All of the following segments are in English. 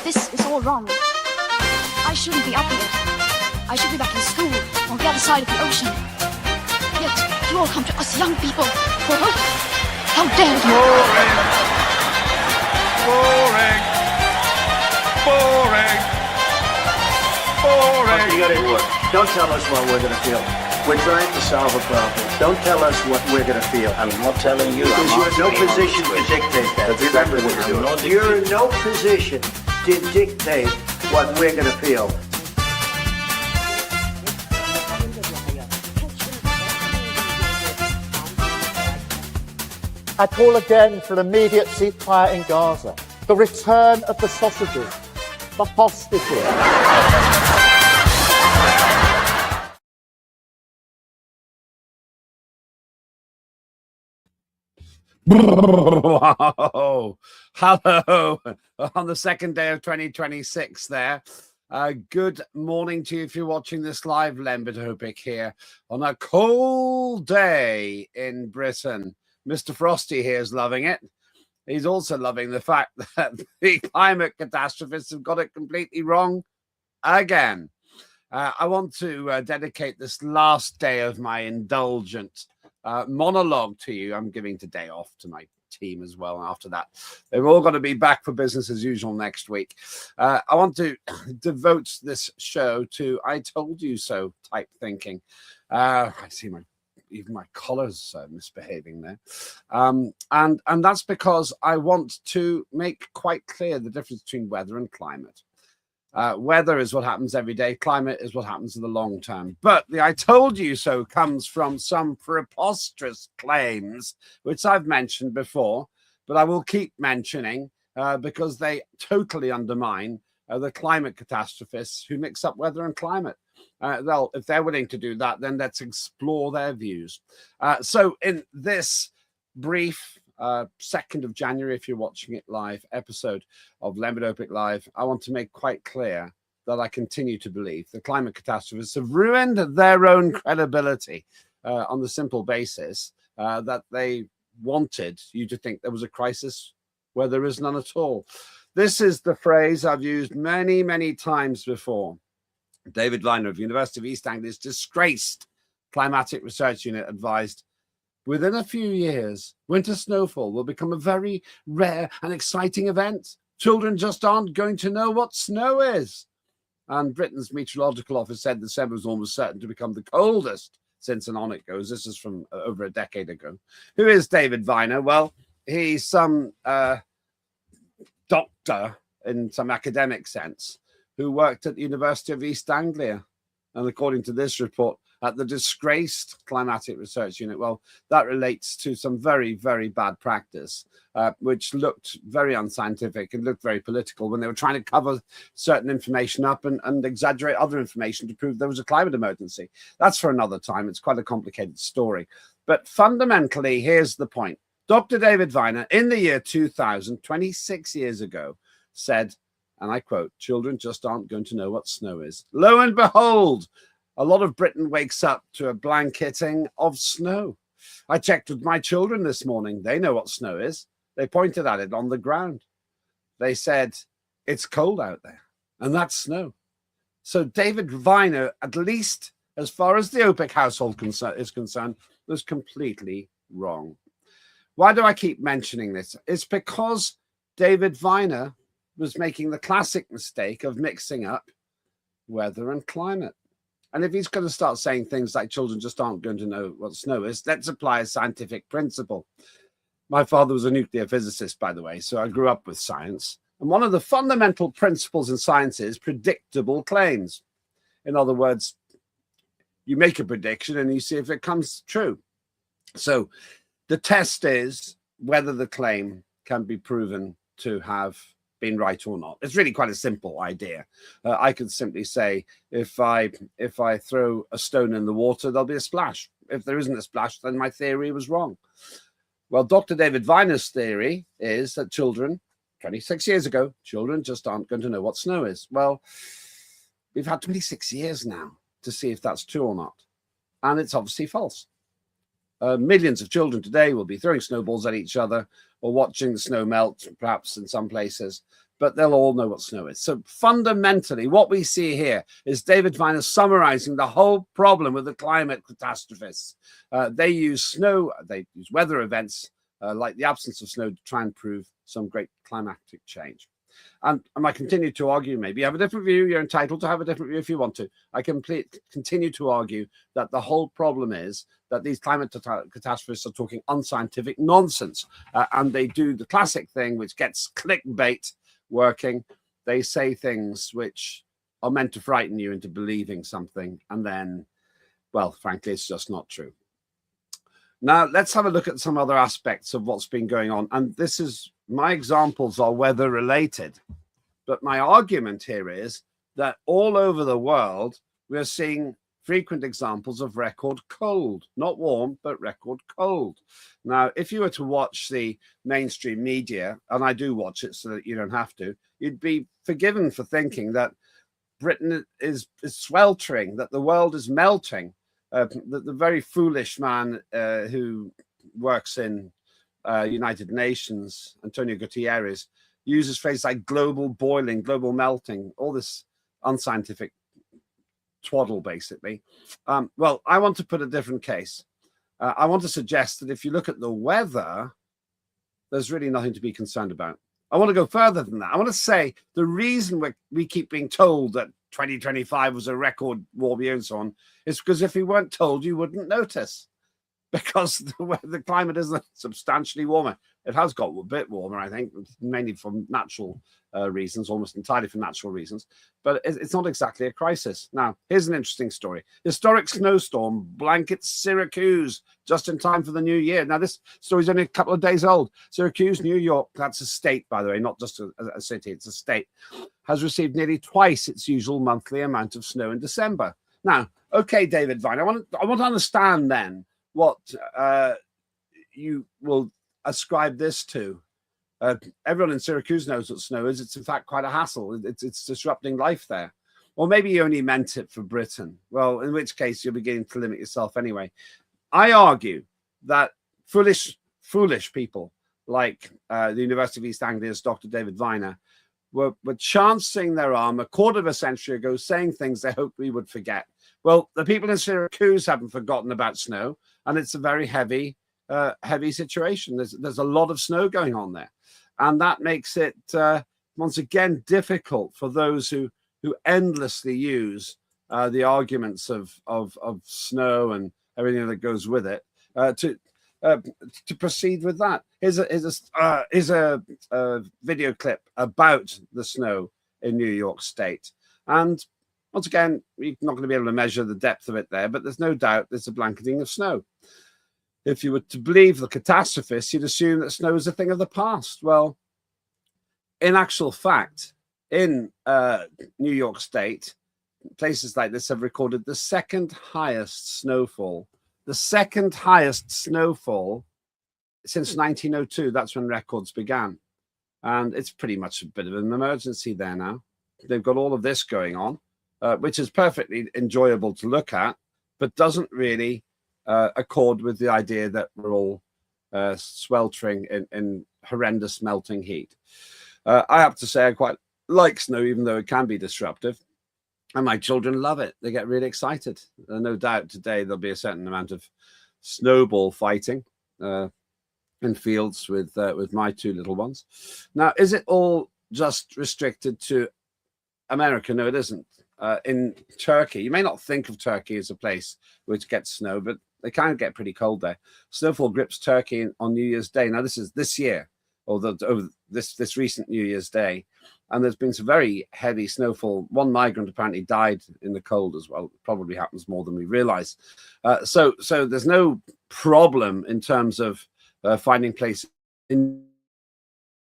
This is all wrong. I shouldn't be up here. I should be back in school on the other side of the ocean. Yet you all come to us young people for hope. How dare you! Boring. Boring. Boring. You got it work. Don't tell us what we're going to feel. We're trying to solve a problem. Don't tell us what we're going to feel. I'm not telling you. Because you're in no position to dictate that. That's exactly what you're doing. You're in no position to dictate what we're going to feel. I call again for an immediate ceasefire in Gaza, the return of the sausages, the hostages. Hello on the second day of 2026 there. Good morning to you if you're watching this live. Lembit Öpik here on a cold day in Britain. Mr. Frosty here is loving it. He's also loving the fact that the climate catastrophists have got it completely wrong again. I want to dedicate this last day of my indulgent monologue to you. I'm giving today off to my team as well. After that, they're all going to be back for business as usual next week. I want to devote this show to I told you so type thinking. I see even my collar's misbehaving there. And that's because I want to make quite clear the difference between weather and climate. Weather is what happens every day. Climate is what happens in the long term. But the I told you so comes from some preposterous claims, which I've mentioned before, but I will keep mentioning because they totally undermine the climate catastrophists who mix up weather and climate. If they're willing to do that, then let's explore their views. So in this brief 2nd of January, if you're watching it live, episode of Lembit Öpik Live, I want to make quite clear that I continue to believe the climate catastrophists have ruined their own credibility on the simple basis that they wanted you to think there was a crisis where there is none at all. This is the phrase I've used many, many times before. David Viner of University of East Anglia's disgraced climatic research unit advised, within a few years, winter snowfall will become a very rare and exciting event. Children just aren't going to know what snow is. And Britain's Meteorological Office said December was almost certain to become the coldest since, and on it goes. This is from over a decade ago. Who is David Viner? Well, he's some doctor in some academic sense who worked at the University of East Anglia. And according to this report, at the disgraced climatic research unit, well, that relates to some very, very bad practice, which looked very unscientific and looked very political when they were trying to cover certain information up and exaggerate other information to prove there was a climate emergency. That's for another time. It's quite a complicated story. But fundamentally, here's the point. Dr. David Viner, in the year 2000, 26 years ago, said, and I quote, "Children just aren't going to know what snow is." Lo and behold, a lot of Britain wakes up to a blanketing of snow. I checked with my children this morning. They know what snow is. They pointed at it on the ground. They said, it's cold out there. And that's snow. So David Viner, at least as far as the Öpik household is concerned, was completely wrong. Why do I keep mentioning this? It's because David Viner was making the classic mistake of mixing up weather and climate. And if he's going to start saying things like children just aren't going to know what snow is, let's apply a scientific principle. My father was a nuclear physicist, by the way, so I grew up with science. And one of the fundamental principles in science is predictable claims. In other words, you make a prediction and you see if it comes true. So the test is whether the claim can be proven to have been right or not. It's really quite a simple idea. I could simply say, if I throw a stone in the water, there'll be a splash. If there isn't a splash, then my theory was wrong. Well, Dr. David Viner's theory is that children, 26 years ago, children just aren't going to know what snow is. Well, we've had 26 years now to see if that's true or not. And it's obviously false. Millions of children today will be throwing snowballs at each other or watching the snow melt, perhaps in some places. but they'll all know what snow is. So fundamentally, what we see here is David Viner summarizing the whole problem with the climate catastrophists. They use weather events like the absence of snow to try and prove some great climatic change. And I continue to argue, maybe you have a different view, you're entitled to have a different view if you want to. I continue to argue that the whole problem is that these climate catastrophists are talking unscientific nonsense. And they do the classic thing, which gets clickbait working. They say things which are meant to frighten you into believing something. And then, well, frankly, it's just not true. Now, let's have a look at some other aspects of what's been going on. And this is, my examples are weather related. But my argument here is that all over the world, we're seeing frequent examples of record cold, not warm, but record cold. Now, if you were to watch the mainstream media, and I do watch it so that you don't have to, you'd be forgiven for thinking that Britain is sweltering, that the world is melting. The very foolish man who works in United Nations, Antonio Gutierrez, uses phrases like global boiling, global melting, all this unscientific twaddle, basically. Well, I want to put a different case. I want to suggest that if you look at the weather, there's really nothing to be concerned about. I want to go further than that. I want to say the reason we keep being told that 2025 was a record warm year and so on is because if we weren't told, you wouldn't notice, because the climate isn't substantially warmer. It has got a bit warmer, I think, mainly from natural reasons, almost entirely for natural reasons, but it's not exactly a crisis. Now, here's an interesting story. Historic snowstorm blankets Syracuse just in time for the new year. Now, this story's only a couple of days old. Syracuse, New York, that's a state, by the way, not just a city, it's a state, has received nearly twice its usual monthly amount of snow in December. Now, okay, David Vine, I want to understand then what you will ascribe this to. Everyone in Syracuse knows what snow is. It's in fact quite a hassle. It's disrupting life there. Or maybe you only meant it for Britain. Well, in which case you're beginning to limit yourself anyway. I argue that foolish people like the University of East Anglia's Dr. David Viner were chancing their arm a quarter of a century ago, saying things they hoped we would forget. Well, the people in Syracuse haven't forgotten about snow, and it's a very heavy situation. There's a lot of snow going on there, and that makes it once again difficult for those who endlessly use the arguments of snow and everything that goes with it to proceed with that. Here's a video clip about the snow in New York State, and once again, you're not going to be able to measure the depth of it there, but there's no doubt there's a blanketing of snow. If you were to believe the catastrophists, you'd assume that snow is a thing of the past. Well, in actual fact, in New York State, places like this have recorded the second highest snowfall since 1902. That's when records began. And it's pretty much a bit of an emergency there now. They've got all of this going on, which is perfectly enjoyable to look at, but doesn't really accord with the idea that we're all sweltering in horrendous melting heat. I have to say I quite like snow, even though it can be disruptive. And my children love it. They get really excited. No doubt today there'll be a certain amount of snowball fighting in fields with my two little ones. Now, is it all just restricted to America? No, it isn't. In Turkey, you may not think of Turkey as a place which gets snow, but they can get pretty cold there. Snowfall grips Turkey on New Year's Day. Now, this is this year, or this recent New Year's Day, and there's been some very heavy snowfall. One migrant apparently died in the cold as well. It probably happens more than we realize. So there's no problem in terms of finding places in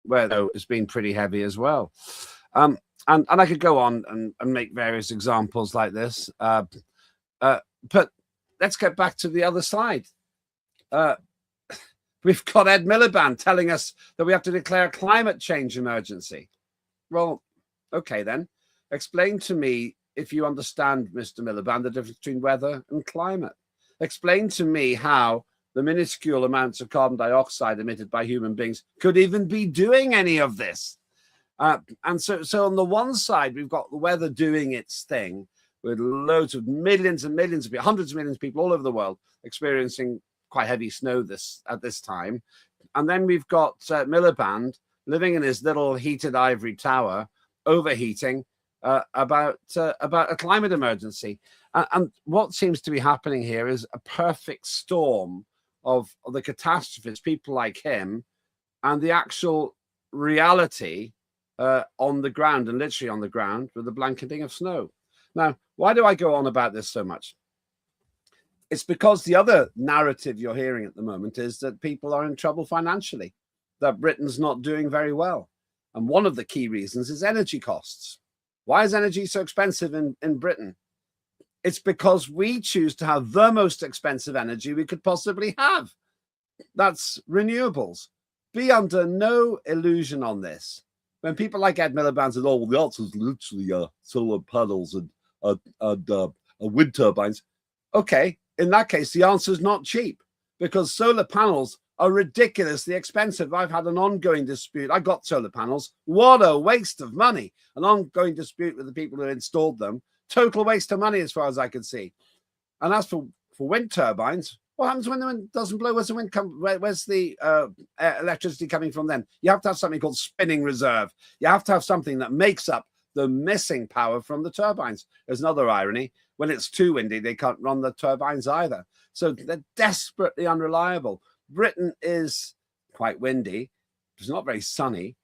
where though it's been pretty heavy as well. And I could go on and make various examples like this. But let's get back to the other side. We've got Ed Miliband telling us that we have to declare a climate change emergency. Well, okay then. Explain to me, if you understand, Mr. Miliband, the difference between weather and climate. Explain to me how the minuscule amounts of carbon dioxide emitted by human beings could even be doing any of this. And so on the one side, we've got the weather doing its thing with loads of millions and millions of people, hundreds of millions of people all over the world experiencing quite heavy snow at this time. And then we've got Miliband living in his little heated ivory tower, overheating about a climate emergency. And what seems to be happening here is a perfect storm of the catastrophes, people like him, and the actual reality on the ground, and literally on the ground, with the blanketing of snow. Now, why do I go on about this so much? It's because the other narrative you're hearing at the moment is that people are in trouble financially, that Britain's not doing very well. And one of the key reasons is energy costs. Why is energy so expensive in Britain? It's because we choose to have the most expensive energy we could possibly have. That's renewables. Be under no illusion on this. When people like Ed Miliband say, oh, well, the answer is literally solar panels and wind turbines. Okay, in that case, the answer is not cheap, because solar panels are ridiculously expensive. I've had an ongoing dispute. I got solar panels. What a waste of money. An ongoing dispute with the people who installed them. Total waste of money as far as I could see. And as for wind turbines, what happens when the wind doesn't blow? Where's the wind come? Where's the electricity coming from then? You have to have something called spinning reserve. You have to have something that makes up the missing power from the turbines. There's another irony. When it's too windy, they can't run the turbines either. So they're desperately unreliable. Britain is quite windy. It's not very sunny.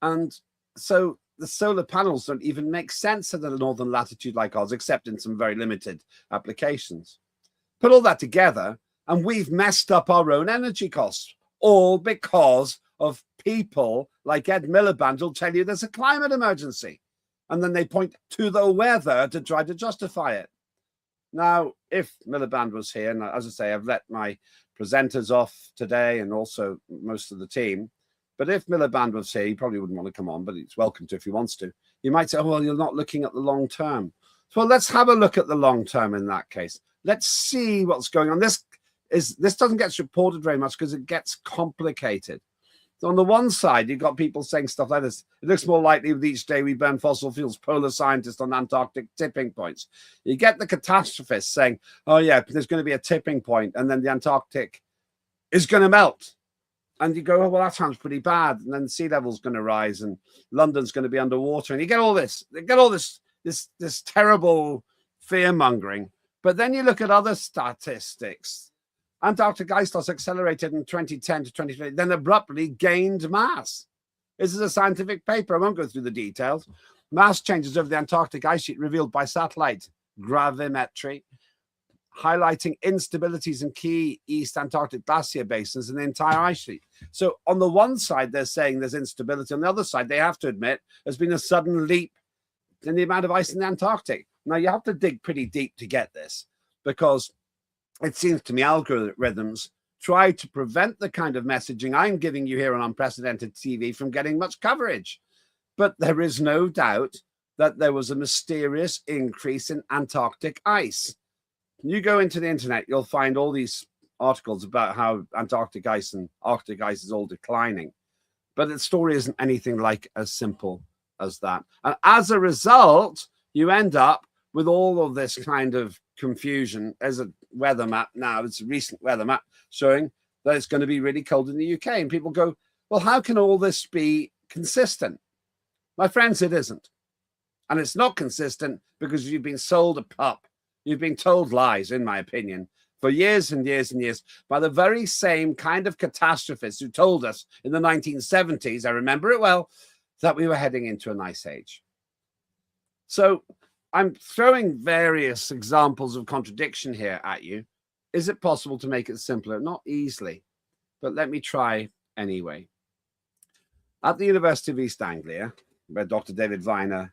And so the solar panels don't even make sense at a northern latitude like ours, except in some very limited applications. Put all that together, and we've messed up our own energy costs, all because of people like Ed Miliband who'll tell you there's a climate emergency. And then they point to the weather to try to justify it. Now, if Miliband was here, and as I say, I've let my presenters off today and also most of the team, but if Miliband was here, he probably wouldn't want to come on, but he's welcome to if he wants to. You might say, oh, well, you're not looking at the long term. So let's have a look at the long term in that case. Let's see what's going on. This doesn't get reported very much because it gets complicated. So on the one side, you've got people saying stuff like this. It looks more likely with each day we burn fossil fuels, polar scientists on Antarctic tipping points. You get the catastrophists saying, oh, yeah, there's going to be a tipping point and then the Antarctic is going to melt. And you go, oh, well, that sounds pretty bad. And then sea level's going to rise and London's going to be underwater. And you get all this, this terrible fear mongering. But then you look at other statistics. Antarctic ice loss accelerated in 2010 to 2020, then abruptly gained mass. This is a scientific paper. I won't go through the details. Mass changes over the Antarctic ice sheet revealed by satellite gravimetry, highlighting instabilities in key East Antarctic glacier basins and the entire ice sheet. So on the one side, they're saying there's instability. On the other side, they have to admit there's been a sudden leap in the amount of ice in the Antarctic. Now, you have to dig pretty deep to get this, because it seems to me algorithms try to prevent the kind of messaging I'm giving you here on unprecedented TV from getting much coverage. But there is no doubt that there was a mysterious increase in Antarctic ice. You go into the internet, you'll find all these articles about how Antarctic ice and Arctic ice is all declining. But the story isn't anything like as simple as that. And as a result, you end up with all of this kind of confusion. As a weather map now, it's a recent weather map showing that it's going to be really cold in the UK. And people go, well, how can all this be consistent? My friends, it isn't. And it's not consistent because you've been sold a pup. You've been told lies, in my opinion, for years and years and years by the very same kind of catastrophists who told us in the 1970s, I remember it well, that we were heading into an ice age. So I'm throwing various examples of contradiction here at you. Is it possible to make it simpler? Not easily, but let me try anyway. At the University of East Anglia, where Dr. David Viner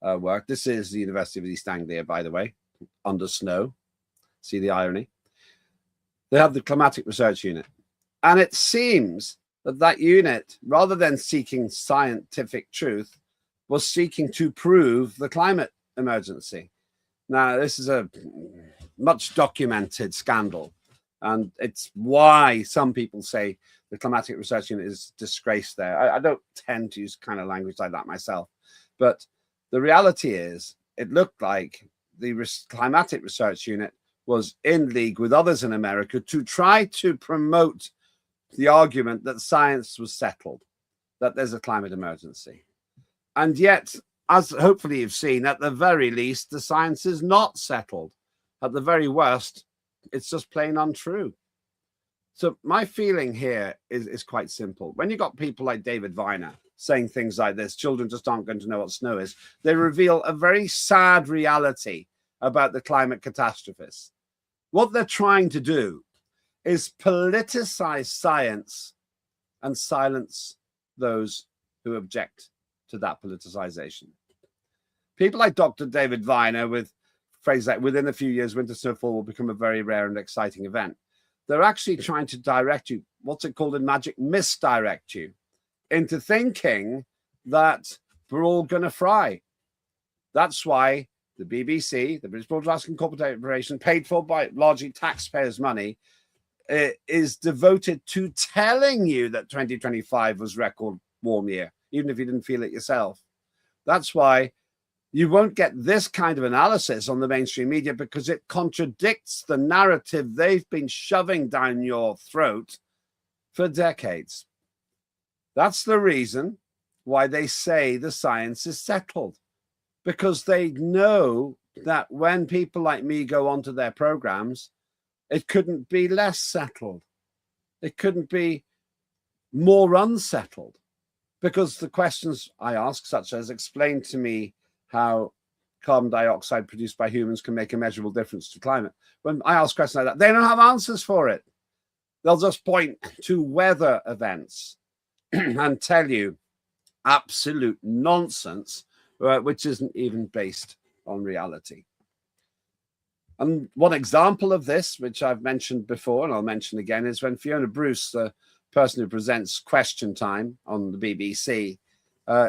worked, this is the University of East Anglia, by the way, under snow. See the irony? They have the Climatic Research Unit. And it seems that that unit, rather than seeking scientific truth, was seeking to prove the climate emergency. Now, this is a much documented scandal. And it's why some people say the climatic research unit is disgraced there. I don't tend to use kind of language like that myself. But the reality is, it looked like the climatic research unit was in league with others in America to try to promote the argument that science was settled, that there's a climate emergency. And yet, as hopefully you've seen, at the very least, the science is not settled. At the very worst, it's just plain untrue. So my feeling here is quite simple. When you got people like David Viner saying things like this, children just aren't going to know what snow is, they reveal a very sad reality about the climate catastrophes. What they're trying to do is politicize science and silence those who object to that politicization. People like Dr. David Viner with phrases like, within a few years, winter snowfall will become a very rare and exciting event. They're actually trying to direct you, what's it called in magic? Misdirect you into thinking that we're all going to fry. That's why the BBC, the British Broadcasting Corporation, paid for by largely taxpayers' money, is devoted to telling you that 2025 was record warm year, even if you didn't feel it yourself. That's why you won't get this kind of analysis on the mainstream media, because it contradicts the narrative they've been shoving down your throat for decades. That's the reason why they say the science is settled, because they know that when people like me go onto their programs, it couldn't be less settled. It couldn't be more unsettled, because the questions I ask, such as explain to me how carbon dioxide produced by humans can make a measurable difference to climate. When I ask questions like that, they don't have answers for it. They'll just point to weather events and tell you absolute nonsense, which isn't even based on reality. And one example of this, which I've mentioned before, and I'll mention again, is when Fiona Bruce, the person who presents Question Time on the BBC,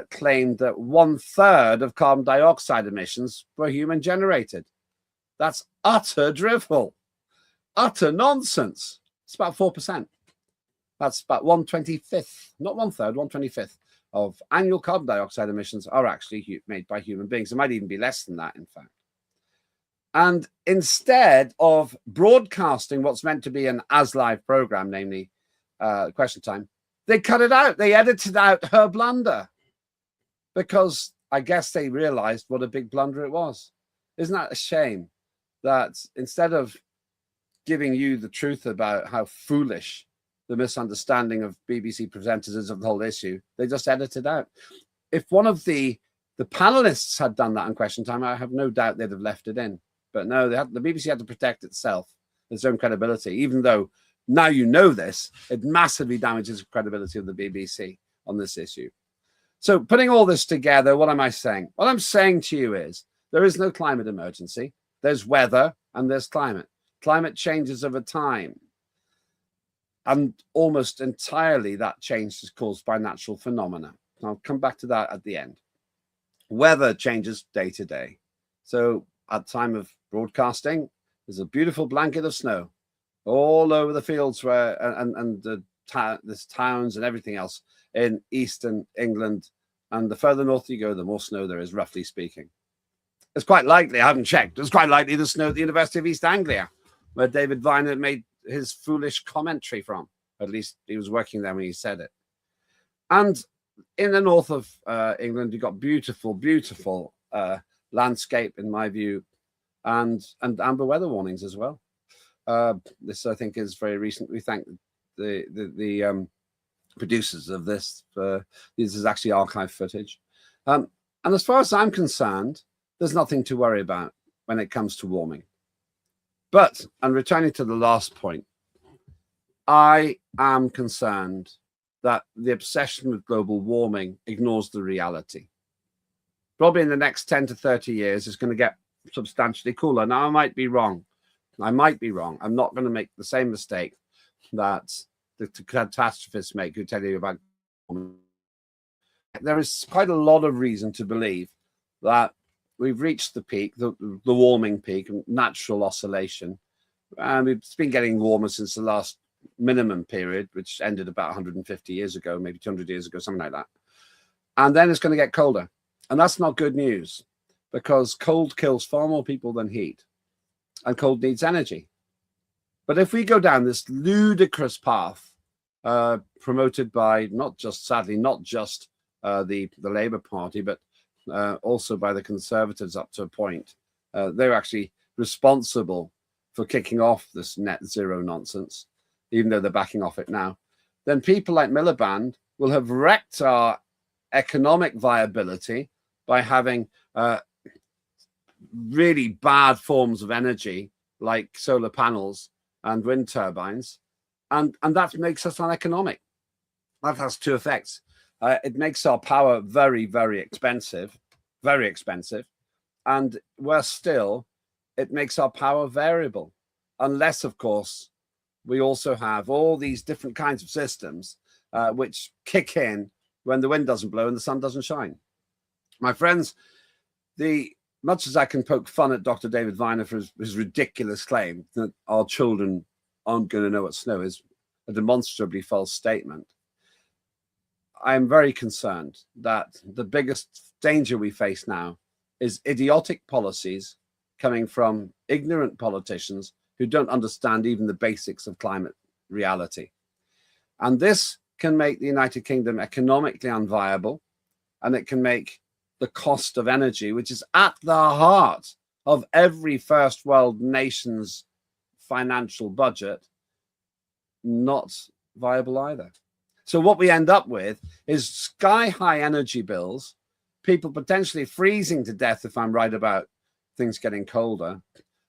claimed that 1/3 of carbon dioxide emissions were human generated. That's utter drivel, utter nonsense. It's about 4%. That's about 1/25th, not 1/3, 1/25th of annual carbon dioxide emissions are actually made by human beings. It might even be less than that, in fact. And instead of broadcasting what's meant to be an as-live program, namely Question Time, they cut it out. They edited out her blunder, because I guess they realized what a big blunder it was. Isn't that a shame that instead of giving you the truth about how foolish the misunderstanding of BBC presenters is of the whole issue, they just edited out? If one of the panelists had done that on Question Time, I have no doubt they'd have left it in. But no, the BBC had to protect itself, its own credibility, even though now you know this, it massively damages the credibility of the BBC on this issue. So putting all this together, what am I saying? What I'm saying to you is there is no climate emergency. There's weather and there's climate. Climate changes over time. And almost entirely that change is caused by natural phenomena. I'll come back to that at the end. Weather changes day to day. So at the time of broadcasting, there's a beautiful blanket of snow all over the fields where and there's towns and everything else in eastern England. And the further north you go, the more snow there is, roughly speaking. It's quite likely, I haven't checked, it's quite likely the snow at the University of East Anglia, where David Viner made his foolish commentary from. At least he was working there when he said it. And in the north of England, you've got beautiful, beautiful landscape, in my view, and amber weather warnings as well. This, I think, is very recent. We thank the producers of this. This is actually archive footage. And as far as I'm concerned, there's nothing to worry about when it comes to warming. But, and returning to the last point, I am concerned that the obsession with global warming ignores the reality. Probably in the next 10 to 30 years, it's going to get substantially cooler. Now, I might be wrong. I'm not going to make the same mistake that the catastrophists make who tell you about warming. There is quite a lot of reason to believe that we've reached the peak, the warming peak, natural oscillation, And it's been getting warmer since the last minimum period, which ended about 150 years ago, maybe 200 years ago, something like that. And then it's going to get colder. And that's not good news, because cold kills far more people than heat. And cold needs energy. But if we go down this ludicrous path, promoted by sadly, not just the Labour Party, but also by the Conservatives up to a point, they're actually responsible for kicking off this net zero nonsense, even though they're backing off it now, then people like Miliband will have wrecked our economic viability by having really bad forms of energy like solar panels and wind turbines, and that makes us uneconomic. That has two effects. It makes our power very, very expensive, and worse still, it makes our power variable, unless, of course, we also have all these different kinds of systems which kick in when the wind doesn't blow and the sun doesn't shine. My friends, much as I can poke fun at Dr. David Viner for his ridiculous claim that our children aren't going to know what snow is, a demonstrably false statement, I am very concerned that the biggest danger we face now is idiotic policies coming from ignorant politicians who don't understand even the basics of climate reality. And this can make the United Kingdom economically unviable, and it can make the cost of energy, which is at the heart of every first world nation's financial budget, not viable either. So what we end up with is sky-high energy bills, people potentially freezing to death, if I'm right about things getting colder,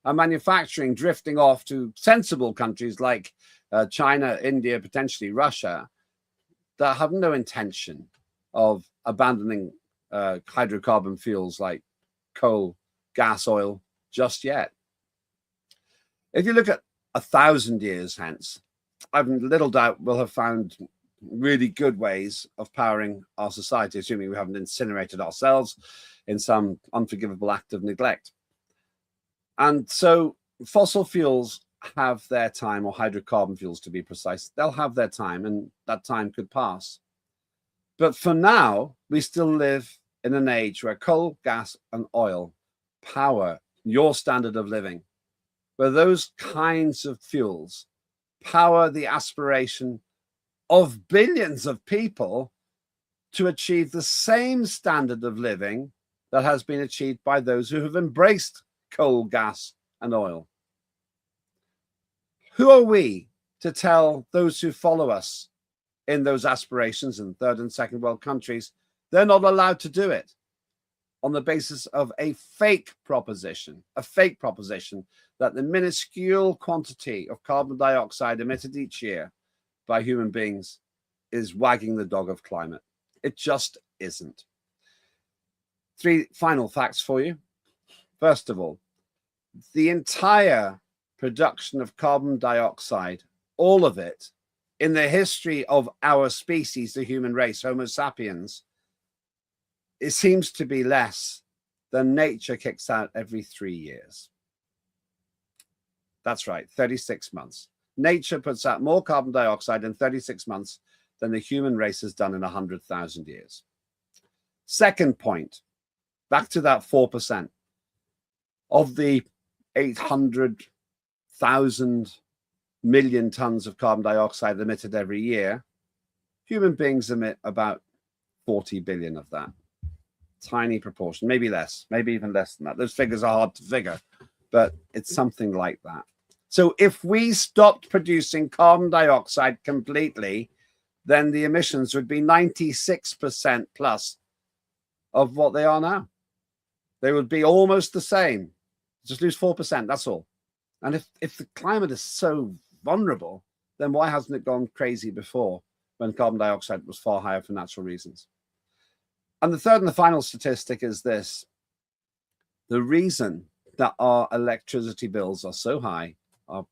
and manufacturing drifting off to sensible countries like China, India, potentially Russia, that have no intention of abandoning hydrocarbon fuels like coal, gas, oil just yet. If you look at 1,000 years hence, I've little doubt we'll have found really good ways of powering our society, assuming we haven't incinerated ourselves in some unforgivable act of neglect. And so fossil fuels have their time, or hydrocarbon fuels to be precise, they'll have their time, and that time could pass. But for now, we still live in an age where coal, gas, and oil power your standard of living, where those kinds of fuels power the aspiration of billions of people to achieve the same standard of living that has been achieved by those who have embraced coal, gas, and oil. Who are we to tell those who follow us in those aspirations in third and second world countries they're not allowed to do it on the basis of a fake proposition that the minuscule quantity of carbon dioxide emitted each year by human beings is wagging the dog of climate? It just isn't. 3 final facts for you. First of all, the entire production of carbon dioxide, all of it, in the history of our species, the human race, Homo sapiens, it seems to be less than nature kicks out every 3 years. That's right, 36 months. Nature puts out more carbon dioxide in 36 months than the human race has done in 100,000 years. Second point, back to that 4%. Of the 800,000 million tons of carbon dioxide emitted every year, human beings emit about 40 billion of that. Tiny proportion, maybe less, maybe even less than that. Those figures are hard to figure, but it's something like that. So if we stopped producing carbon dioxide completely, then the emissions would be 96% plus of what they are now. They would be almost the same. Just lose 4%, that's all. And if the climate is so vulnerable, then why hasn't it gone crazy before when carbon dioxide was far higher for natural reasons? And the third and the final statistic is this. The reason that our electricity bills are so high, our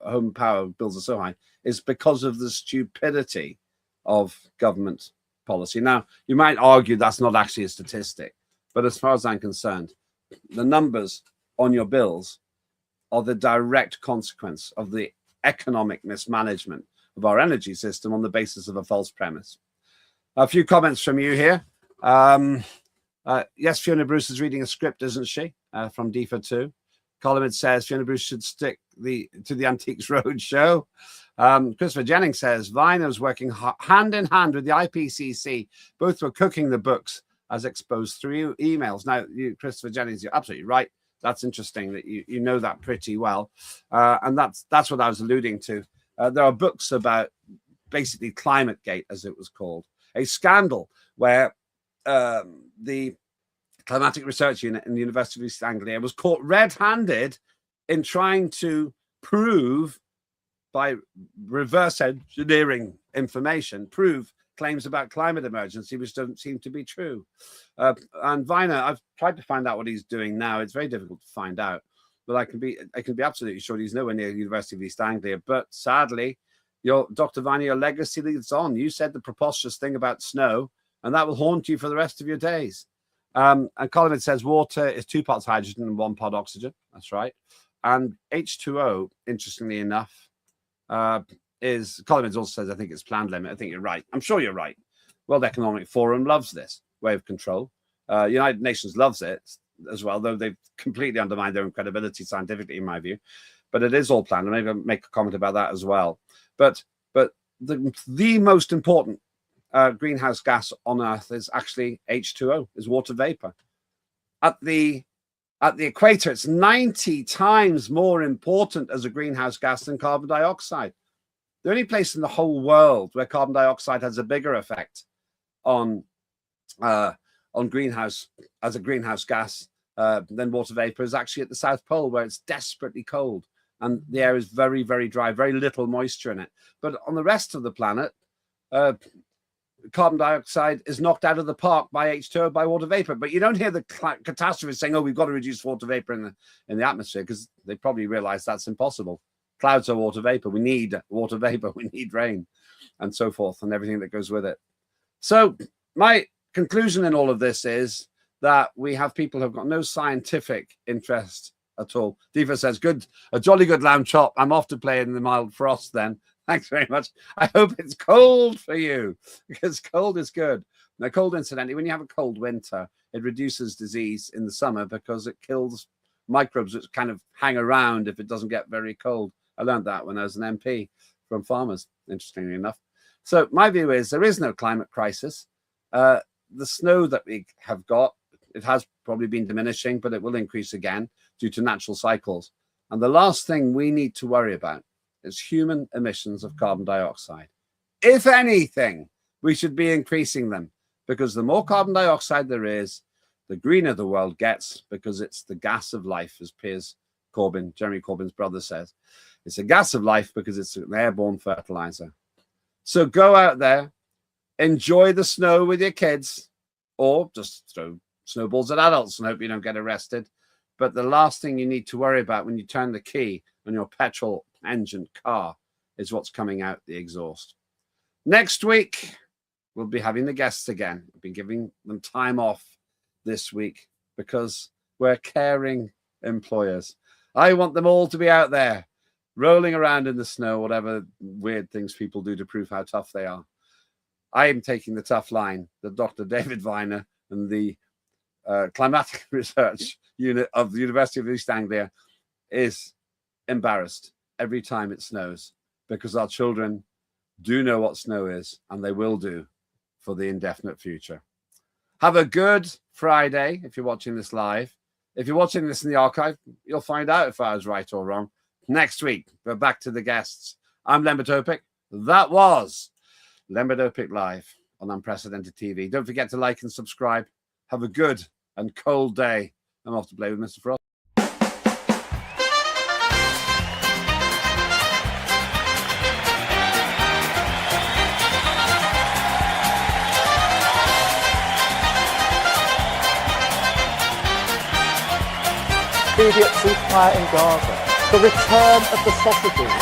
home power bills are so high, is because of the stupidity of government policy. Now, you might argue that's not actually a statistic, but as far as I'm concerned, the numbers on your bills are the direct consequence of the economic mismanagement of our energy system on the basis of a false premise. A few comments from you here. Yes, Fiona Bruce is reading a script, isn't she? From DIFA 2. Colin says Fiona Bruce should stick to the Antiques Road show. Christopher Jennings says Viner was working hand in hand with the IPCC. Both were cooking the books as exposed through emails. Now, Christopher Jennings, you're absolutely right. That's interesting that you know that pretty well. And that's what I was alluding to. There are books about basically ClimateGate, as it was called, a scandal where the Climatic Research Unit in the University of East Anglia was caught red-handed in trying to prove, by reverse engineering information, prove claims about climate emergency, which don't seem to be true. And Viner, I've tried to find out what he's doing now. It's very difficult to find out, but I can be absolutely sure he's nowhere near the University of East Anglia. But sadly, Dr. Viner, your legacy lives on. You said the preposterous thing about snow, and that will haunt you for the rest of your days. And Colin says water is 2 parts hydrogen and 1 part oxygen. That's right. And H2O, interestingly enough, is, Colin also says, I think it's planned limit. I think you're right. I'm sure you're right. World Economic Forum loves this way of control. United Nations loves it as well, though they've completely undermined their own credibility scientifically, in my view. But it is all planned. And maybe I'll make a comment about that as well. But the most important greenhouse gas on Earth is actually H2O, is water vapor. At the equator, it's 90 times more important as a greenhouse gas than carbon dioxide. The only place in the whole world where carbon dioxide has a bigger effect on greenhouse as a greenhouse gas than water vapor is actually at the South Pole, where it's desperately cold and the air is very, very dry, very little moisture in it. But on the rest of the planet, carbon dioxide is knocked out of the park by H2O, by water vapor. But you don't hear the catastrophists saying, oh, we've got to reduce water vapor in the atmosphere, because they probably realize that's impossible. Clouds are water vapor. We need water vapor. We need rain, and so forth, and everything that goes with it. So my conclusion in all of this is that we have people who have got no scientific interest at all. Diva says, a jolly good lamb chop. I'm off to play in the mild frost then. Thanks very much. I hope it's cold for you, because cold is good. Now, cold, incidentally, when you have a cold winter, it reduces disease in the summer because it kills microbes which kind of hang around if it doesn't get very cold. I learned that when I was an MP from farmers, interestingly enough. So my view is there is no climate crisis. The snow that we have got, it has probably been diminishing, but it will increase again due to natural cycles. And the last thing we need to worry about is human emissions of carbon dioxide. If anything, we should be increasing them, because the more carbon dioxide there is, the greener the world gets, because it's the gas of life, as Jeremy Corbyn's brother says. It's a gas of life because it's an airborne fertilizer. So go out there, enjoy the snow with your kids, or just throw snowballs at adults and hope you don't get arrested. But the last thing you need to worry about when you turn the key on your petrol engine car is what's coming out the exhaust. Next week, we'll be having the guests again. I've been giving them time off this week because we're caring employers. I want them all to be out there rolling around in the snow, whatever weird things people do to prove how tough they are. I am taking the tough line that Dr. David Viner and the Climatic Research Unit of the University of East Anglia is embarrassed every time it snows, because our children do know what snow is, and they will do for the indefinite future. Have a good Friday if you're watching this live. If you're watching this in the archive, you'll find out if I was right or wrong. Next week, we're back to the guests. I'm Lembit Öpik. That was Lembit Öpik Live on Unprecedented TV. Don't forget to like and subscribe. Have a good and cold day. I'm off to play with Mr. Frost. Immediate ceasefire in Gaza, the return of the sausages.